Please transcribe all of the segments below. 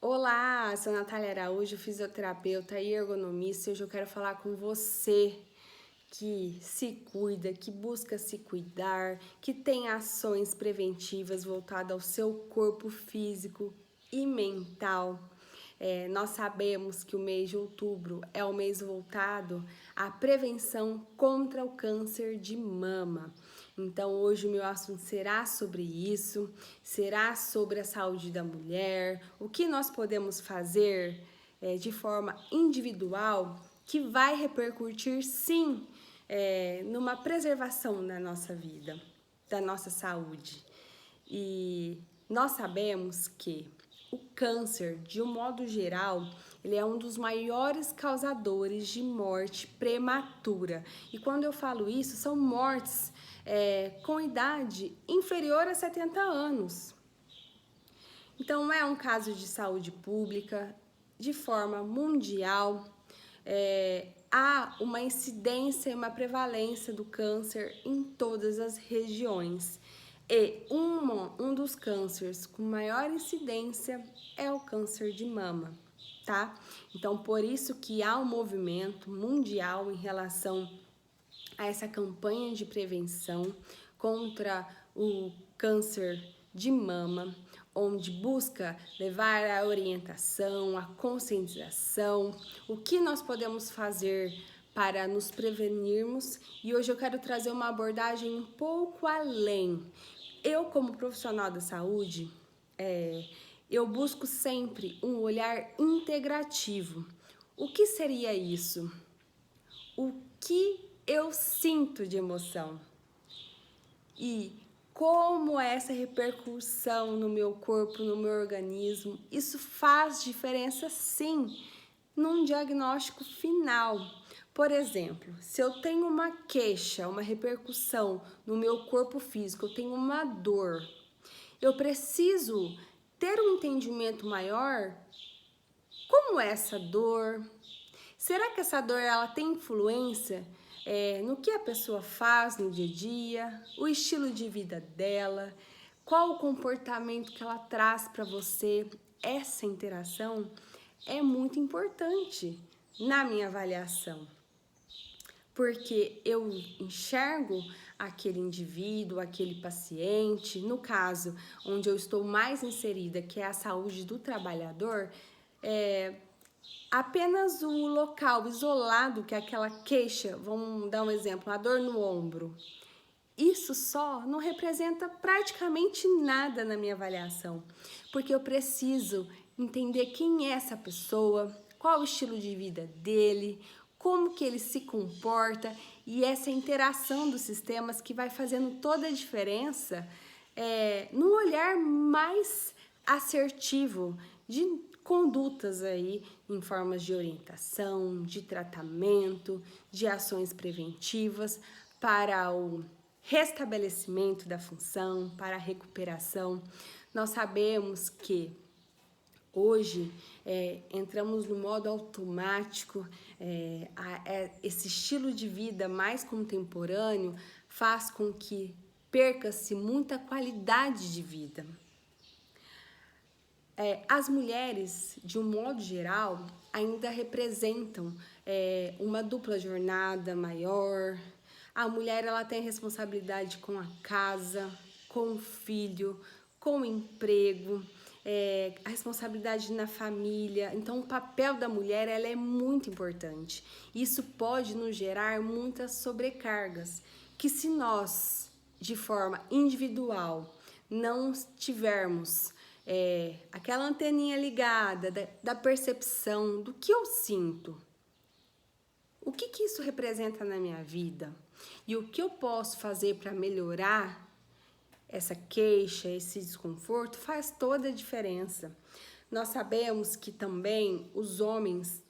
Olá, sou Natália Araújo, fisioterapeuta e ergonomista. Hoje eu quero falar com você que se cuida, que busca se cuidar, que tem ações preventivas voltadas ao seu corpo físico e mental. Nós sabemos que o mês de outubro é o mês voltado à prevenção contra o câncer de mama. Então, hoje o meu assunto será sobre isso, será sobre a saúde da mulher, o que nós podemos fazer de forma individual que vai repercutir, sim, numa preservação da nossa vida, da nossa saúde. E nós sabemos que o câncer, de um modo geral, ele é um dos maiores causadores de morte prematura. E quando eu falo isso, são mortes com idade inferior a 70 anos. Então, é um caso de saúde pública, de forma mundial. Há uma incidência e uma prevalência do câncer em todas as regiões. E um dos cânceres com maior incidência é o câncer de mama, tá? Então, por isso que há um movimento mundial em relação a essa campanha de prevenção contra o câncer de mama, onde busca levar a orientação, a conscientização, o que nós podemos fazer para nos prevenirmos. E hoje eu quero trazer uma abordagem um pouco além. Eu, como profissional da saúde, eu busco sempre um olhar integrativo. O que seria isso? O que eu sinto de emoção? E como essa repercussão no meu corpo, no meu organismo, isso faz diferença sim num diagnóstico final. Por exemplo, se eu tenho uma queixa, uma repercussão no meu corpo físico, eu tenho uma dor, eu preciso ter um entendimento maior como é essa dor. Será que essa dor ela tem influência no que a pessoa faz no dia a dia, o estilo de vida dela, qual o comportamento que ela traz para você? Essa interação é muito importante na minha avaliação, porque eu enxergo aquele indivíduo, aquele paciente, no caso onde eu estou mais inserida, que é a saúde do trabalhador, apenas o local isolado, que é aquela queixa, vamos dar um exemplo, a dor no ombro. Isso só não representa praticamente nada na minha avaliação, porque eu preciso entender quem é essa pessoa, qual o estilo de vida dele, como que ele se comporta e essa interação dos sistemas que vai fazendo toda a diferença num olhar mais assertivo de condutas aí em formas de orientação, de tratamento, de ações preventivas para o restabelecimento da função, para a recuperação. Nós sabemos que hoje entramos no modo automático, esse estilo de vida mais contemporâneo faz com que perca-se muita qualidade de vida. As mulheres, de um modo geral, ainda representam uma dupla jornada maior. A mulher ela tem responsabilidade com a casa, com o filho, com o emprego, a responsabilidade na família. Então, o papel da mulher ela é muito importante. Isso pode nos gerar muitas sobrecargas, que se nós, de forma individual, não tivermos aquela anteninha ligada da percepção do que eu sinto, o que isso representa na minha vida e o que eu posso fazer para melhorar essa queixa, esse desconforto, faz toda a diferença. Nós sabemos que também os homens,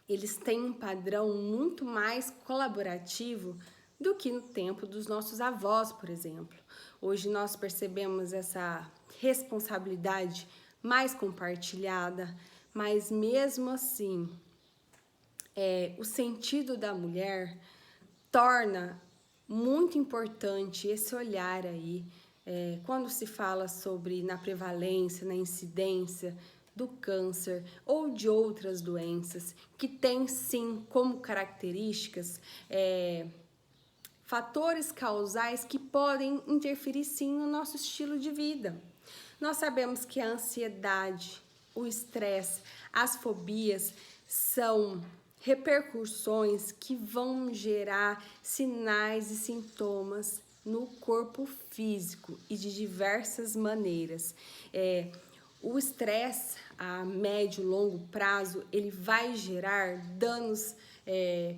eles têm um padrão muito mais colaborativo do que no tempo dos nossos avós, por exemplo. Hoje nós percebemos essa responsabilidade mais compartilhada, mas mesmo assim, o sentido da mulher torna muito importante esse olhar aí, quando se fala sobre na prevalência, na incidência do câncer ou de outras doenças que têm sim como características fatores causais que podem interferir sim no nosso estilo de vida. Nós sabemos que a ansiedade, o estresse, as fobias são repercussões que vão gerar sinais e sintomas no corpo físico e de diversas maneiras. O estresse a médio e longo prazo, ele vai gerar danos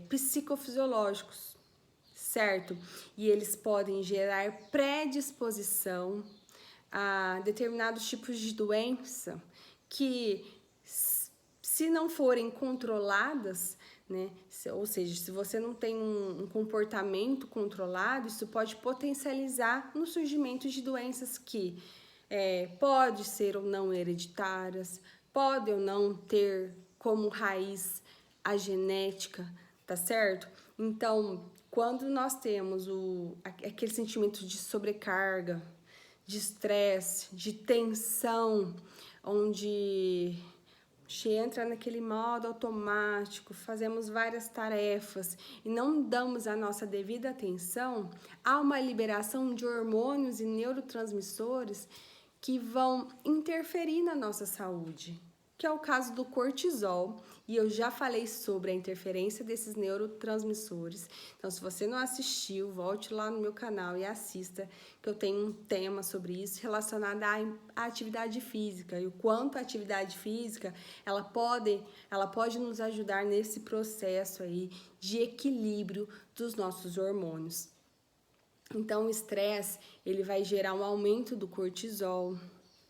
psicofisiológicos, certo? E eles podem gerar predisposição a determinados tipos de doença que, se não forem controladas, né? Ou seja, se você não tem um comportamento controlado, isso pode potencializar no surgimento de doenças que pode ser ou não hereditárias, pode ou não ter como raiz a genética, tá certo? Então, quando nós temos aquele sentimento de sobrecarga, de estresse, de tensão, onde entra naquele modo automático, fazemos várias tarefas e não damos a nossa devida atenção, há uma liberação de hormônios e neurotransmissores que vão interferir na nossa saúde, que é o caso do cortisol, e eu já falei sobre a interferência desses neurotransmissores. Então, se você não assistiu, volte lá no meu canal e assista, que eu tenho um tema sobre isso relacionado à atividade física e o quanto a atividade física ela pode nos ajudar nesse processo aí de equilíbrio dos nossos hormônios. Então, o estresse, ele vai gerar um aumento do cortisol,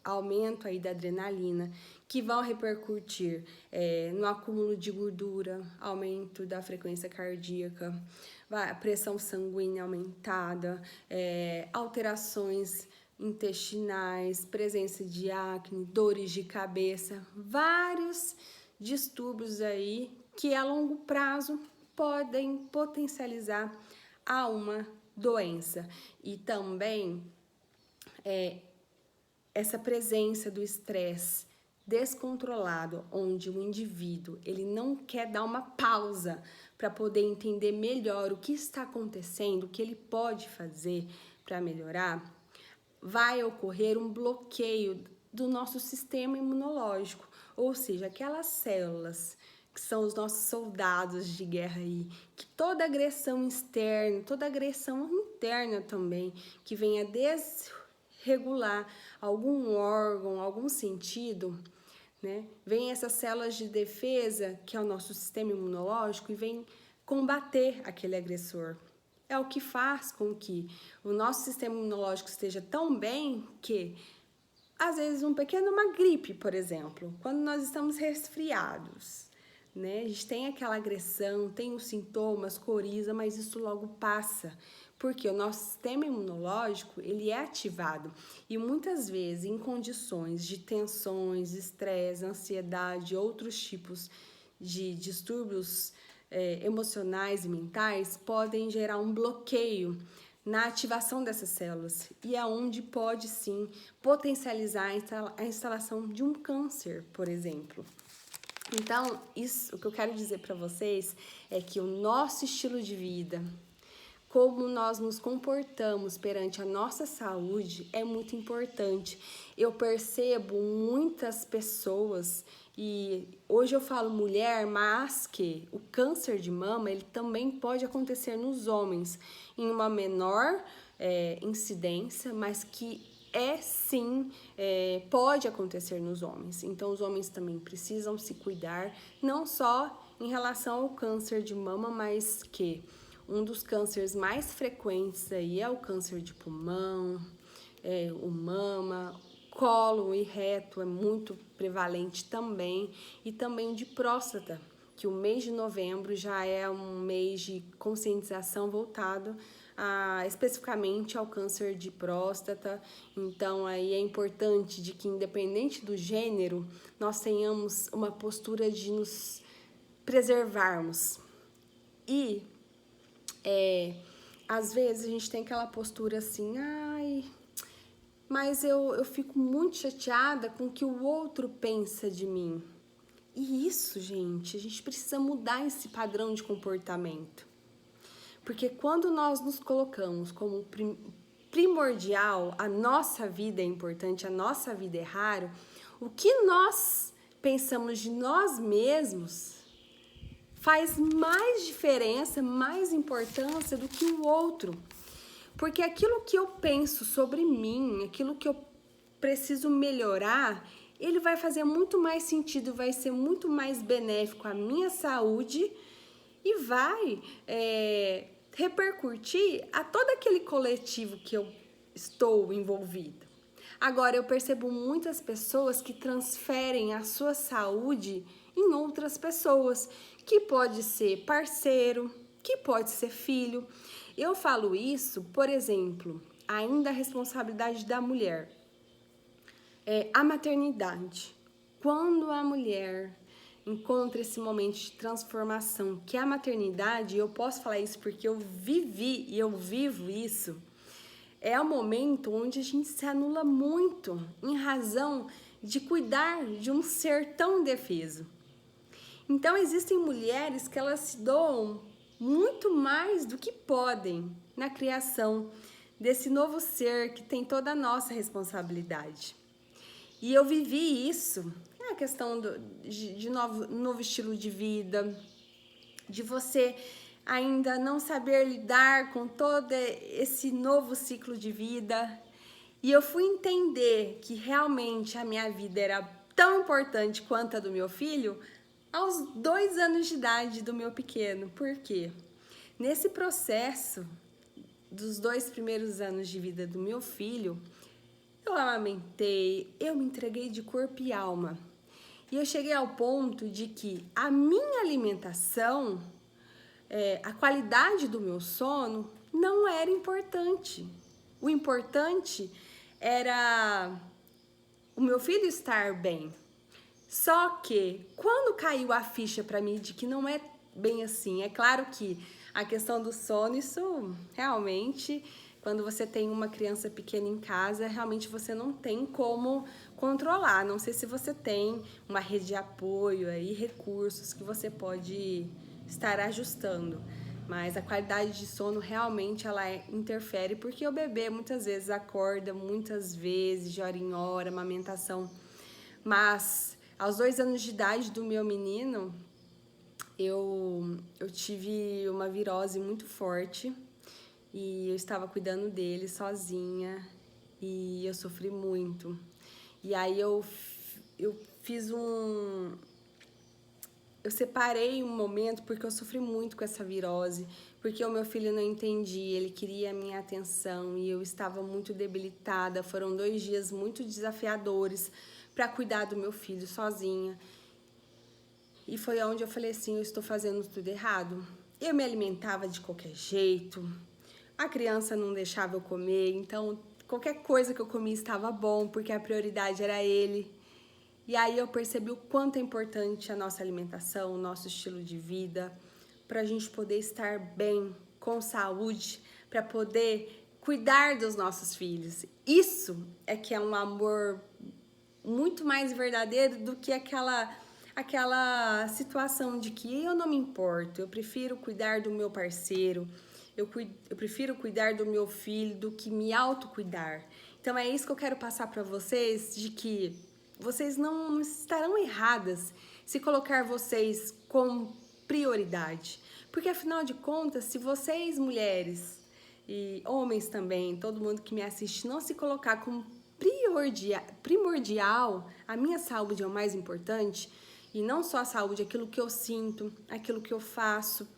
aumento aí da adrenalina, que vão repercutir no acúmulo de gordura, aumento da frequência cardíaca, pressão sanguínea aumentada, alterações intestinais, presença de acne, dores de cabeça, vários distúrbios aí que a longo prazo podem potencializar a uma doença. E também essa presença do estresse descontrolado, onde o indivíduo ele não quer dar uma pausa para poder entender melhor o que está acontecendo, o que ele pode fazer para melhorar, vai ocorrer um bloqueio do nosso sistema imunológico, ou seja, aquelas células que são os nossos soldados de guerra aí, que toda agressão externa, toda agressão interna também, que venha desregular algum órgão, algum sentido, né? Vem essas células de defesa, que é o nosso sistema imunológico, e vem combater aquele agressor. É o que faz com que o nosso sistema imunológico esteja tão bem que, às vezes, uma gripe, por exemplo, quando nós estamos resfriados, né? A gente tem aquela agressão, tem os sintomas, coriza, mas isso logo passa, porque o nosso sistema imunológico, ele é ativado e muitas vezes em condições de tensões, estresse, ansiedade, outros tipos de distúrbios emocionais e mentais podem gerar um bloqueio na ativação dessas células e é onde pode sim potencializar a instalação de um câncer, por exemplo. Então, o que eu quero dizer para vocês é que o nosso estilo de vida, como nós nos comportamos perante a nossa saúde é muito importante. Eu percebo muitas pessoas, e hoje eu falo mulher, mas que o câncer de mama ele também pode acontecer nos homens em uma menor incidência, mas que pode acontecer nos homens. Então, os homens também precisam se cuidar, não só em relação ao câncer de mama, mas que um dos cânceres mais frequentes aí é o câncer de pulmão, o mama, colo e reto é muito prevalente também, e também de próstata, que o mês de novembro já é um mês de conscientização voltado especificamente ao câncer de próstata. Então aí é importante de que, independente do gênero, nós tenhamos uma postura de nos preservarmos. E às vezes a gente tem aquela postura assim, ai, mas eu fico muito chateada com o que o outro pensa de mim. E isso, gente, a gente precisa mudar esse padrão de comportamento. Porque quando nós nos colocamos como primordial, a nossa vida é importante, a nossa vida é raro, o que nós pensamos de nós mesmos faz mais diferença, mais importância do que o outro. Porque aquilo que eu penso sobre mim, aquilo que eu preciso melhorar, ele vai fazer muito mais sentido, vai ser muito mais benéfico à minha saúde e vai repercutir a todo aquele coletivo que eu estou envolvida. Agora, eu percebo muitas pessoas que transferem a sua saúde em outras pessoas, que pode ser parceiro, que pode ser filho. Eu falo isso, por exemplo, ainda a responsabilidade da mulher. A maternidade. Quando a mulher encontra esse momento de transformação, que é a maternidade, eu posso falar isso porque eu vivi e eu vivo isso, é o momento onde a gente se anula muito em razão de cuidar de um ser tão indefeso. Então, existem mulheres que elas se doam muito mais do que podem na criação desse novo ser que tem toda a nossa responsabilidade. E eu vivi isso, a questão de novo estilo de vida, de você ainda não saber lidar com todo esse novo ciclo de vida. E eu fui entender que realmente a minha vida era tão importante quanto a do meu filho aos 2 anos de idade do meu pequeno. Por quê? Nesse processo dos 2 primeiros anos de vida do meu filho, eu amamentei, eu me entreguei de corpo e alma. E eu cheguei ao ponto de que a minha alimentação, a qualidade do meu sono não era importante. O importante era o meu filho estar bem. Só que quando caiu a ficha para mim de que não é bem assim, é claro que a questão do sono, isso realmente, quando você tem uma criança pequena em casa, realmente você não tem como controlar. Não sei se você tem uma rede de apoio aí, recursos que você pode estar ajustando. Mas a qualidade de sono realmente ela interfere, porque o bebê muitas vezes acorda, muitas vezes, de hora em hora, amamentação. Mas aos 2 anos de idade do meu menino, eu tive uma virose muito forte e eu estava cuidando dele sozinha e eu sofri muito. E aí eu fiz eu separei um momento porque eu sofri muito com essa virose, porque o meu filho não entendia, ele queria a minha atenção e eu estava muito debilitada. Foram 2 dias muito desafiadores para cuidar do meu filho sozinha. E foi onde eu falei assim, eu estou fazendo tudo errado. Eu me alimentava de qualquer jeito, a criança não deixava eu comer, então qualquer coisa que eu comia estava bom, porque a prioridade era ele. E aí eu percebi o quanto é importante a nossa alimentação, o nosso estilo de vida, para a gente poder estar bem, com saúde, para poder cuidar dos nossos filhos. Isso é que é um amor muito mais verdadeiro do que aquela situação de que eu não me importo, eu prefiro cuidar do meu parceiro, eu prefiro cuidar do meu filho do que me autocuidar. Então é isso que eu quero passar para vocês, de que vocês não estarão erradas se colocar vocês como prioridade. Porque afinal de contas, se vocês mulheres e homens também, todo mundo que me assiste, não se colocar como primordial, a minha saúde é o mais importante, e não só a saúde, aquilo que eu sinto, aquilo que eu faço,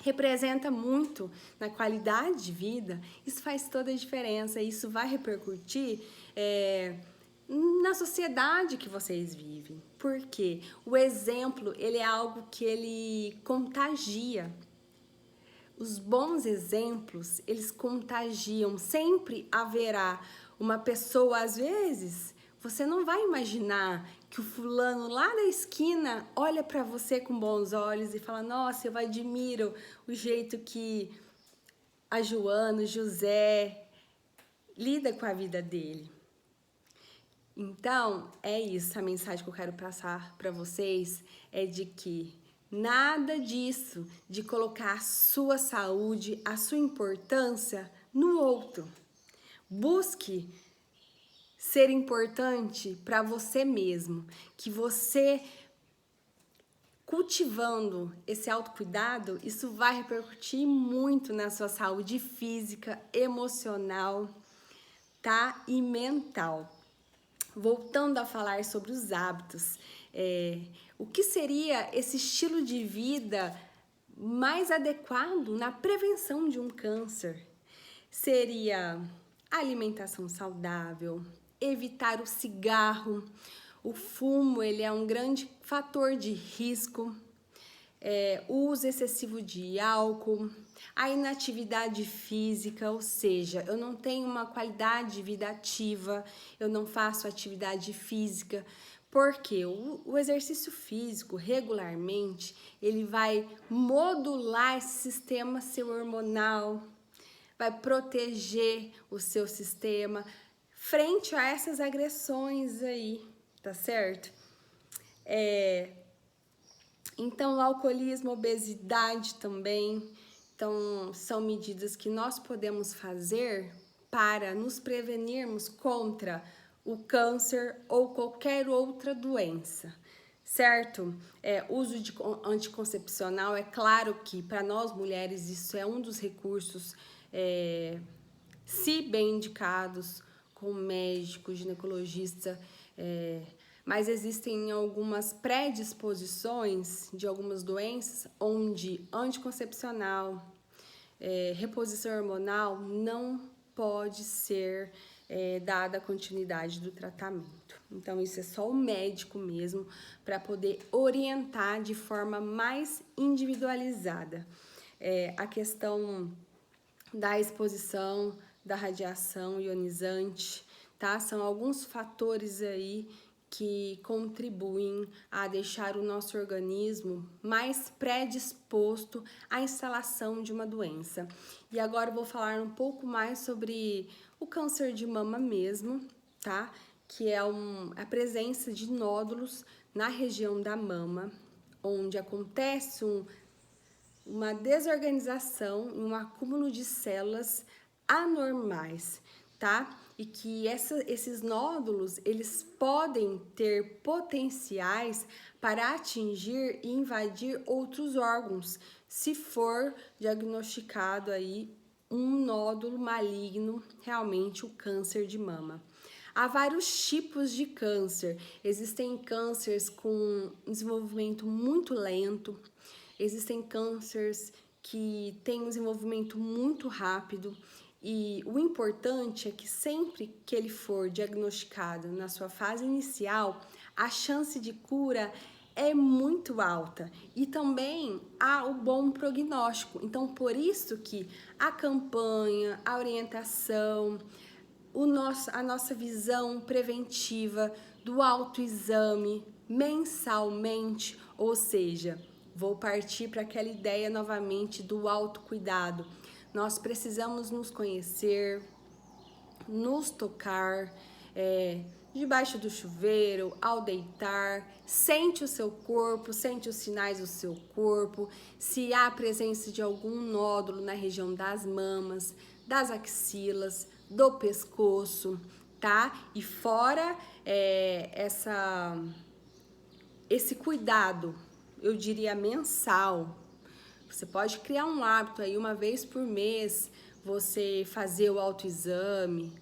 representa muito na qualidade de vida, isso faz toda a diferença, isso vai repercutir na sociedade que vocês vivem. Porque o exemplo, ele é algo que ele contagia. Os bons exemplos, eles contagiam. Sempre haverá uma pessoa, às vezes, você não vai imaginar que o fulano lá da esquina olha para você com bons olhos e fala, nossa, eu admiro o jeito que a Joana, o José lida com a vida dele. Então, é isso, a mensagem que eu quero passar para vocês é de que nada disso de colocar a sua saúde, a sua importância no outro. Busque ser importante para você mesmo, que você cultivando esse autocuidado, isso vai repercutir muito na sua saúde física, emocional, tá? E mental. Voltando a falar sobre os hábitos, o que seria esse estilo de vida mais adequado na prevenção de um câncer? Seria alimentação saudável, evitar o cigarro, o fumo, ele é um grande fator de risco, o uso excessivo de álcool, a inatividade física, ou seja, eu não tenho uma qualidade de vida ativa, eu não faço atividade física, porque o exercício físico regularmente, ele vai modular esse sistema seu hormonal, vai proteger o seu sistema frente a essas agressões aí, tá certo? Então, alcoolismo, obesidade também. Então, são medidas que nós podemos fazer para nos prevenirmos contra o câncer ou qualquer outra doença, certo? Uso de anticoncepcional, é claro que para nós mulheres isso é um dos recursos, se bem indicados com médico, ginecologista, mas existem algumas predisposições de algumas doenças onde anticoncepcional, reposição hormonal não pode ser dada a continuidade do tratamento. Então, isso é só o médico mesmo para poder orientar de forma mais individualizada. A questão da exposição, da radiação ionizante, tá? São alguns fatores aí que contribuem a deixar o nosso organismo mais predisposto à instalação de uma doença. E agora eu vou falar um pouco mais sobre o câncer de mama mesmo, tá? Que é a presença de nódulos na região da mama, onde acontece uma desorganização, um acúmulo de células anormais, tá? E que esses nódulos, eles podem ter potenciais para atingir e invadir outros órgãos, se for diagnosticado aí um nódulo maligno, realmente o câncer de mama. Há vários tipos de câncer. Existem cânceres com desenvolvimento muito lento, existem cânceres que têm um desenvolvimento muito rápido, e o importante é que sempre que ele for diagnosticado na sua fase inicial, a chance de cura é muito alta e também há o bom prognóstico. Então, por isso que a campanha, a orientação, a nossa visão preventiva do autoexame mensalmente, ou seja, vou partir para aquela ideia novamente do autocuidado. Nós precisamos nos conhecer, nos tocar, debaixo do chuveiro, ao deitar, sente o seu corpo, sente os sinais do seu corpo, se há presença de algum nódulo na região das mamas, das axilas, do pescoço, tá? E fora esse cuidado, eu diria mensal, você pode criar um hábito aí, uma vez por mês, você fazer o autoexame,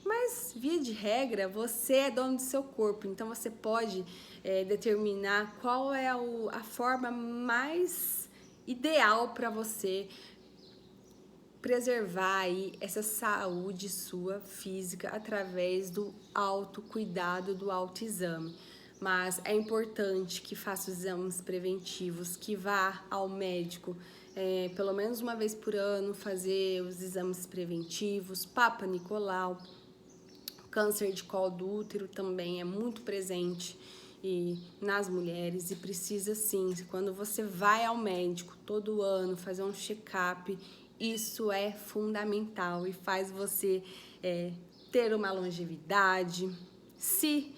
mas, via de regra, você é dono do seu corpo, então você pode determinar qual é a forma mais ideal para você preservar aí essa saúde sua física através do autocuidado, do autoexame. Mas é importante que faça os exames preventivos, que vá ao médico pelo menos uma vez por ano, fazer os exames preventivos, Papa Nicolau. Câncer de colo do útero também é muito presente nas mulheres e precisa sim, quando você vai ao médico todo ano fazer um check-up, isso é fundamental e faz você ter uma longevidade, Se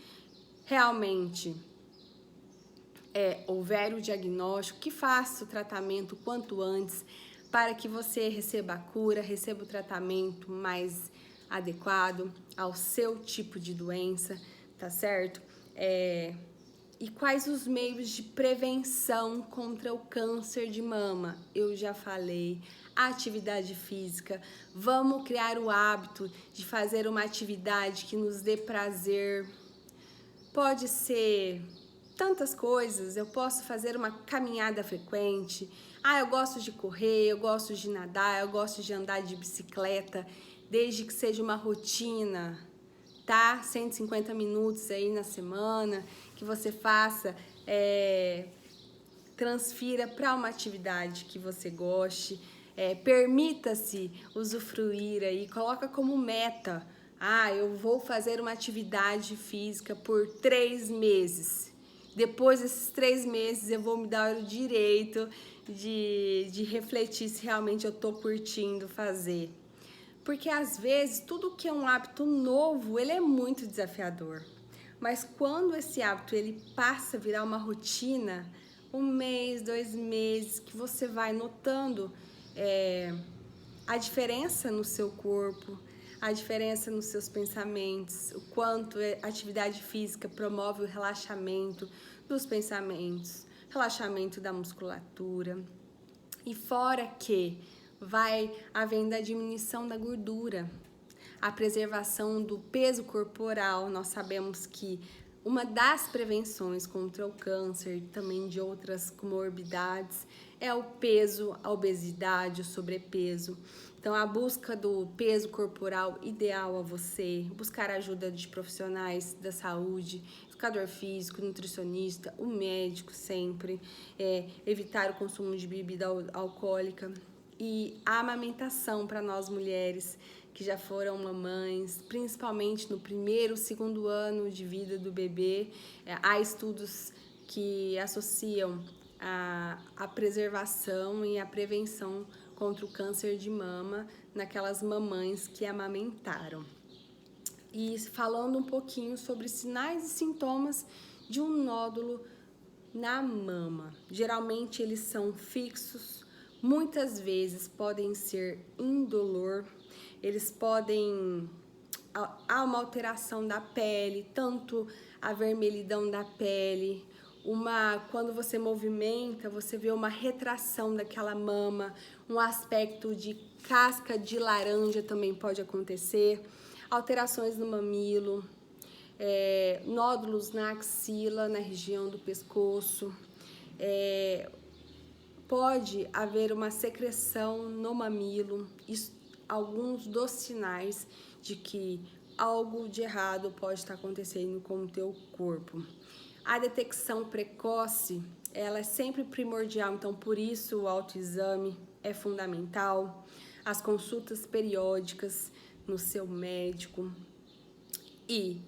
realmente houver o diagnóstico, que faça o tratamento quanto antes para que você receba a cura, receba o tratamento mais adequado ao seu tipo de doença, tá certo? E quais os meios de prevenção contra o câncer de mama? Eu já falei, atividade física. Vamos criar o hábito de fazer uma atividade que nos dê prazer. Pode ser tantas coisas, eu posso fazer uma caminhada frequente. Eu gosto de correr, eu gosto de nadar, eu gosto de andar de bicicleta, desde que seja uma rotina, tá? 150 minutos aí na semana, que você faça, transfira para uma atividade que você goste, permita-se usufruir aí, coloca como meta, eu vou fazer uma atividade física por 3 meses. Depois desses 3 meses eu vou me dar o direito de refletir se realmente eu tô curtindo fazer. Porque às vezes tudo que é um hábito novo, ele é muito desafiador. Mas quando esse hábito ele passa a virar uma rotina, 1 mês, 2 meses, que você vai notando a diferença no seu corpo, a diferença nos seus pensamentos, o quanto a atividade física promove o relaxamento dos pensamentos, relaxamento da musculatura. E fora que vai havendo a diminuição da gordura, a preservação do peso corporal. Nós sabemos que uma das prevenções contra o câncer e também de outras comorbidades é o peso, a obesidade, o sobrepeso. Então, a busca do peso corporal ideal a você, buscar a ajuda de profissionais da saúde, educador físico, nutricionista, o médico sempre, evitar o consumo de bebida alcoólica e a amamentação para nós mulheres que já foram mamães, principalmente no 1º, 2º ano de vida do bebê. Há estudos que associam a preservação e a prevenção contra o câncer de mama naquelas mamães que amamentaram. E falando um pouquinho sobre sinais e sintomas de um nódulo na mama. Geralmente eles são fixos, muitas vezes podem ser indolor, eles podem... Há uma alteração da pele, tanto a vermelhidão da pele, quando você movimenta, você vê uma retração daquela mama, um aspecto de casca de laranja também pode acontecer, alterações no mamilo, nódulos na axila, na região do pescoço, pode haver uma secreção no mamilo, alguns dos sinais de que algo de errado pode estar acontecendo com o teu corpo. A detecção precoce, ela é sempre primordial, então por isso o autoexame é fundamental, as consultas periódicas no seu médico e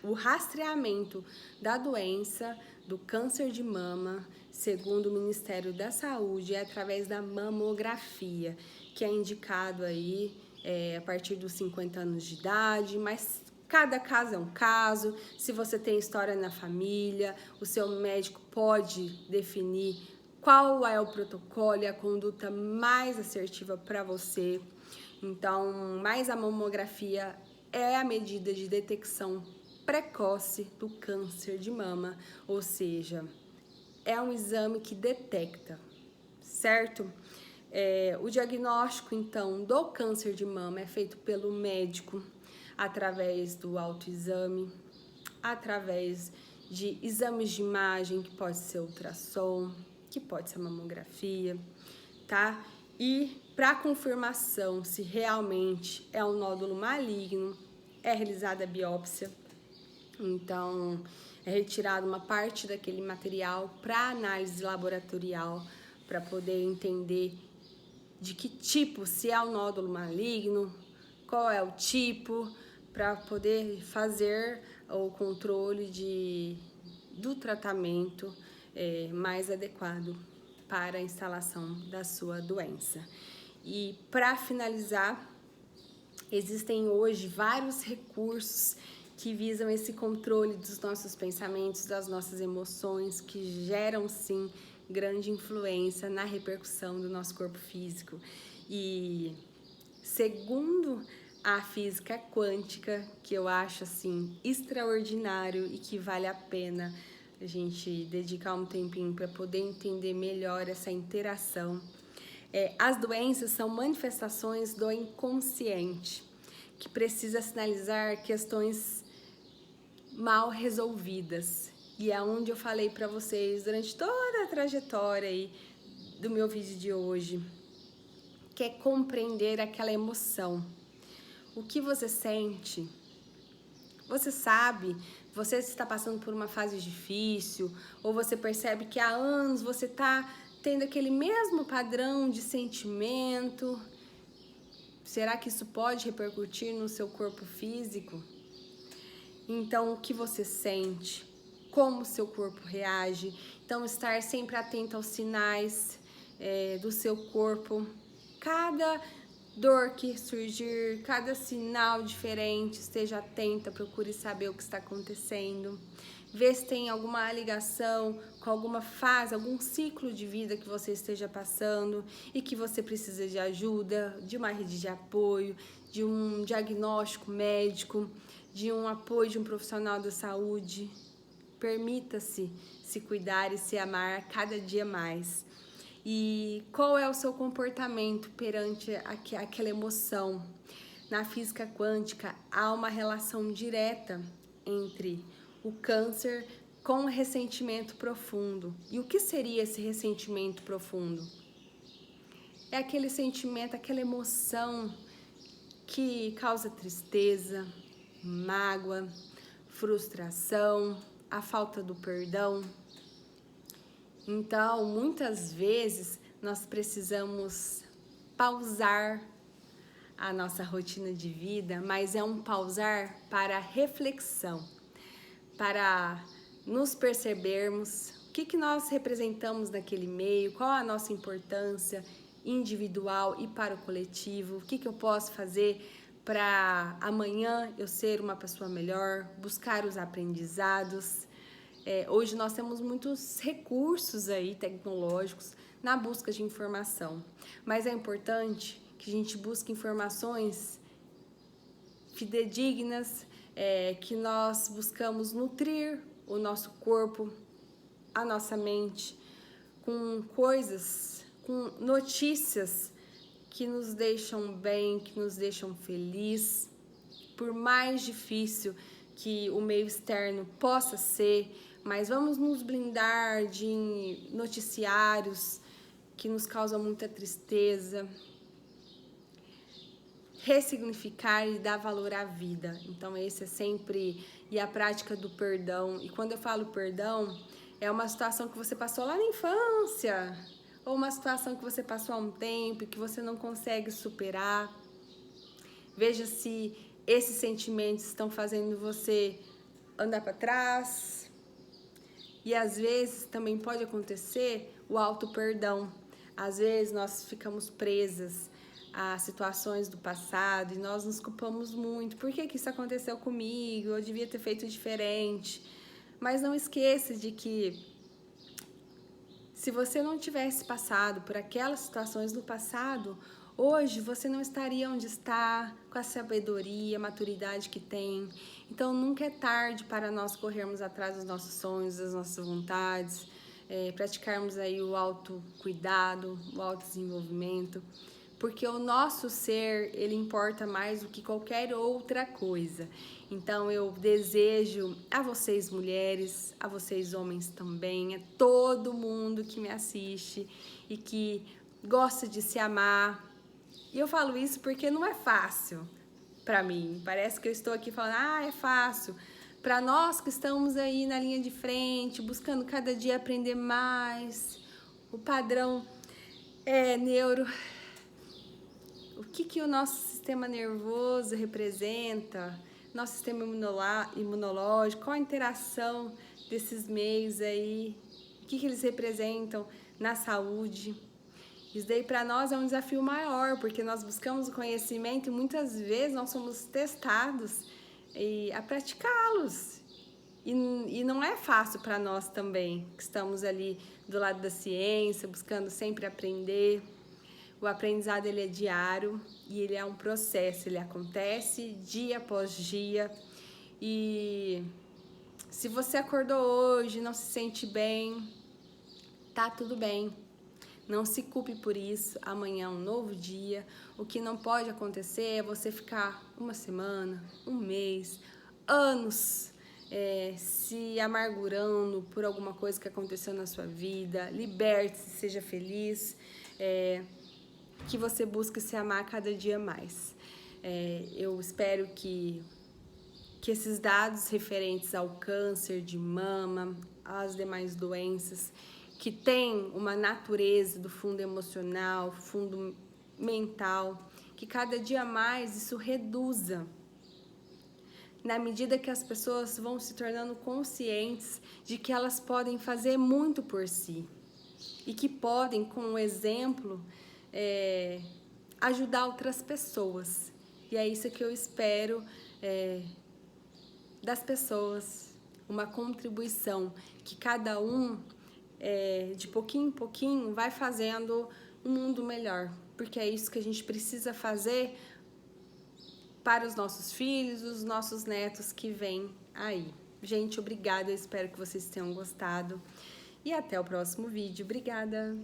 o rastreamento da doença do câncer de mama, segundo o Ministério da Saúde, é através da mamografia, que é indicado aí a partir dos 50 anos de idade, mas cada caso é um caso. Se você tem história na família, o seu médico pode definir qual é o protocolo e a conduta mais assertiva para você. Então, mais a mamografia é a medida de detecção precoce do câncer de mama, ou seja, é um exame que detecta, certo? O diagnóstico, então, do câncer de mama é feito pelo médico através do autoexame, através de exames de imagem, que pode ser ultrassom, que pode ser mamografia, tá? E para confirmação se realmente é um nódulo maligno, é realizada a biópsia. Então, é retirada uma parte daquele material para análise laboratorial, para poder entender de que tipo, se é um nódulo maligno, qual é o tipo, para poder fazer o controle do tratamento mais adequado para a instalação da sua doença. E para finalizar, existem hoje vários recursos que visam esse controle dos nossos pensamentos, das nossas emoções, que geram sim grande influência na repercussão do nosso corpo físico. E segundo a física quântica, que eu acho assim extraordinário e que vale a pena a gente dedicar um tempinho para poder entender melhor essa interação. As doenças são manifestações do inconsciente, que precisa sinalizar questões mal resolvidas. E é onde eu falei para vocês durante toda a trajetória aí do meu vídeo de hoje, que é compreender aquela emoção. O que você sente? Você sabe, você está passando por uma fase difícil, ou você percebe que há anos você está tendo aquele mesmo padrão de sentimento. Será que isso pode repercutir no seu corpo físico? Então, o que você sente? Como o seu corpo reage? Então, estar sempre atento aos sinais do seu corpo. Cada dor que surgir, cada sinal diferente, esteja atenta, procure saber o que está acontecendo. Vê se tem alguma ligação com alguma fase, algum ciclo de vida que você esteja passando e que você precisa de ajuda, de uma rede de apoio, de um diagnóstico médico, de um apoio de um profissional da saúde. Permita-se se cuidar e se amar cada dia mais. E qual é o seu comportamento perante aquela emoção? Na física quântica, há uma relação direta entre o câncer com o ressentimento profundo. E o que seria esse ressentimento profundo? É aquele sentimento, aquela emoção que causa tristeza, mágoa, frustração, a falta do perdão. Então, muitas vezes, nós precisamos pausar a nossa rotina de vida, mas é um pausar para reflexão, para nos percebermos o que nós representamos naquele meio, qual a nossa importância individual e para o coletivo, o que eu posso fazer para amanhã eu ser uma pessoa melhor, buscar os aprendizados. Hoje nós temos muitos recursos aí tecnológicos na busca de informação, mas é importante que a gente busque informações fidedignas, que nós buscamos nutrir o nosso corpo, a nossa mente, com coisas, com notícias que nos deixam bem, que nos deixam felizes, por mais difícil que o meio externo possa ser, mas vamos nos blindar de noticiários que nos causam muita tristeza, ressignificar e dar valor à vida. Então esse é sempre, e a prática do perdão. E quando eu falo perdão, é uma situação que você passou lá na infância, ou uma situação que você passou há um tempo e que você não consegue superar. Veja se esses sentimentos estão fazendo você andar para trás. E às vezes também pode acontecer o auto-perdão. Às vezes nós ficamos presas a situações do passado e nós nos culpamos muito. Por que isso aconteceu comigo? Eu devia ter feito diferente. Mas não esqueça de que se você não tivesse passado por aquelas situações do passado, hoje você não estaria onde está, com a sabedoria, a maturidade que tem. Então nunca é tarde para nós corrermos atrás dos nossos sonhos, das nossas vontades, praticarmos aí o autocuidado, o autodesenvolvimento, porque o nosso ser, ele importa mais do que qualquer outra coisa. Então eu desejo a vocês mulheres, a vocês homens também, a todo mundo que me assiste e que gosta de se amar. E eu falo isso porque não é fácil para mim. Parece que eu estou aqui falando, é fácil. Para nós que estamos aí na linha de frente, buscando cada dia aprender mais, o padrão neuro, o que o nosso sistema nervoso representa, nosso sistema imunológico, qual a interação desses meios aí, o que eles representam na saúde. Isso daí para nós é um desafio maior, porque nós buscamos o conhecimento e muitas vezes nós somos testados e a praticá-los. E não é fácil para nós também, que estamos ali do lado da ciência, buscando sempre aprender. O aprendizado ele é diário e ele é um processo, ele acontece dia após dia. E se você acordou hoje, não se sente bem, tá tudo bem. Não se culpe por isso, amanhã é um novo dia. O que não pode acontecer é você ficar uma semana, um mês, anos se amargurando por alguma coisa que aconteceu na sua vida. Liberte-se, seja feliz, que você busque se amar cada dia mais. Eu espero que esses dados referentes ao câncer de mama, às demais doenças, que tem uma natureza do fundo emocional, fundo mental, que cada dia mais isso reduza. Na medida que as pessoas vão se tornando conscientes de que elas podem fazer muito por si e que podem, com o exemplo, ajudar outras pessoas. E é isso que eu espero das pessoas, uma contribuição que cada um, de pouquinho em pouquinho, vai fazendo um mundo melhor, porque é isso que a gente precisa fazer para os nossos filhos, os nossos netos que vêm aí. Gente, obrigada, eu espero que vocês tenham gostado e até o próximo vídeo. Obrigada!